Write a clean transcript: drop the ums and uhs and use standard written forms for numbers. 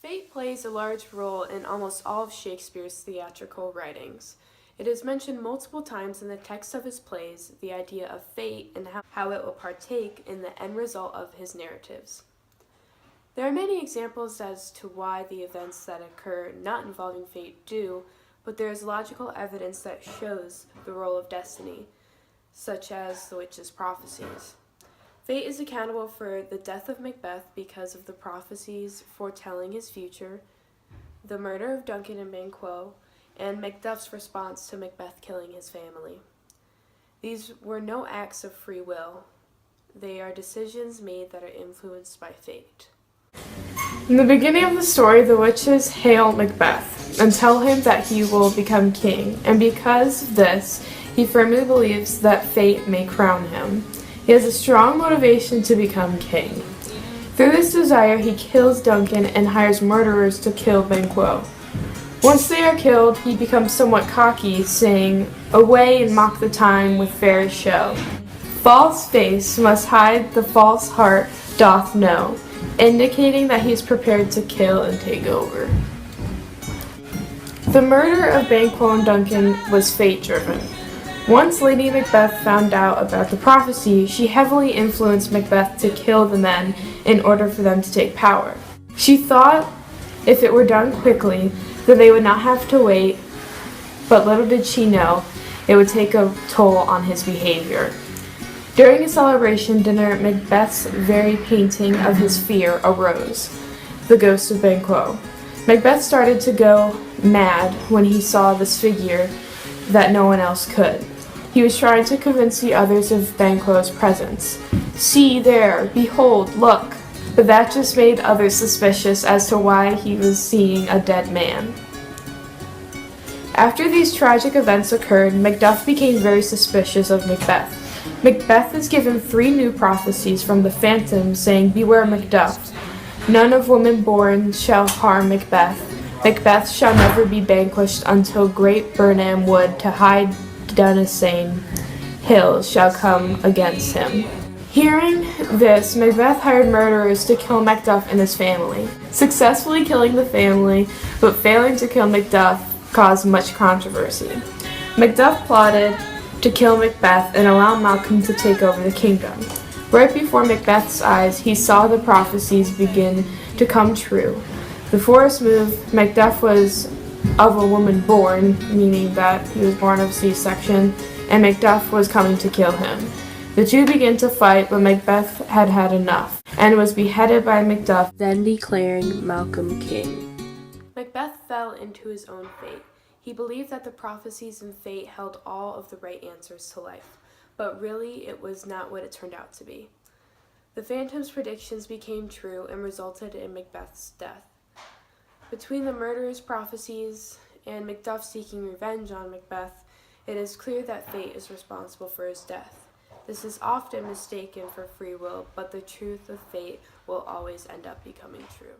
Fate plays a large role in almost all of Shakespeare's theatrical writings. It is mentioned multiple times in the text of his plays, the idea of fate and how it will partake in the end result of his narratives. There are many examples as to why the events that occur not involving fate do, but there is logical evidence that shows the role of destiny, such as the witch's prophecies. Fate is accountable for the death of Macbeth because of the prophecies foretelling his future, the murder of Duncan and Banquo, and Macduff's response to Macbeth killing his family. These were no acts of free will. They are decisions made that are influenced by fate. In the beginning of the story, the witches hail Macbeth and tell him that he will become king, and because of this, he firmly believes that fate may crown him. He has a strong motivation to become king. Through this desire, he kills Duncan and hires murderers to kill Banquo. Once they are killed, he becomes somewhat cocky, saying, "Away and mock the time with fair show. False face must hide the false heart doth know," indicating that he is prepared to kill and take over. The murder of Banquo and Duncan was fate-driven. Once Lady Macbeth found out about the prophecy, she heavily influenced Macbeth to kill the men in order for them to take power. She thought if it were done quickly, that they would not have to wait, but little did she know it would take a toll on his behavior. During a celebration dinner, Macbeth's very painting of his fear arose, the ghost of Banquo. Macbeth started to go mad when he saw this figure that no one else could. He was trying to convince the others of Banquo's presence. "See there, behold, look," but that just made others suspicious as to why he was seeing a dead man. After these tragic events occurred, Macduff became very suspicious of Macbeth. Macbeth is given 3 new prophecies from the phantom saying, "Beware Macduff. None of woman born shall harm Macbeth. Macbeth shall never be vanquished until great Burnham wood to hide Dunesane hills shall come against him." Hearing this, Macbeth hired murderers to kill Macduff and his family. Successfully killing the family, but failing to kill Macduff, caused much controversy. Macduff plotted to kill Macbeth and allow Malcolm to take over the kingdom. Right before Macbeth's eyes, he saw the prophecies begin to come true. The forest moved. Macduff was of a woman born, meaning that he was born of C-section, and Macduff was coming to kill him. The two began to fight, but Macbeth had had enough, and was beheaded by Macduff, then declaring Malcolm king. Macbeth fell into his own fate. He believed that the prophecies and fate held all of the right answers to life, but really it was not what it turned out to be. The Phantom's predictions became true and resulted in Macbeth's death. Between the murderer's prophecies and Macduff seeking revenge on Macbeth, it is clear that fate is responsible for his death. This is often mistaken for free will, but the truth of fate will always end up becoming true.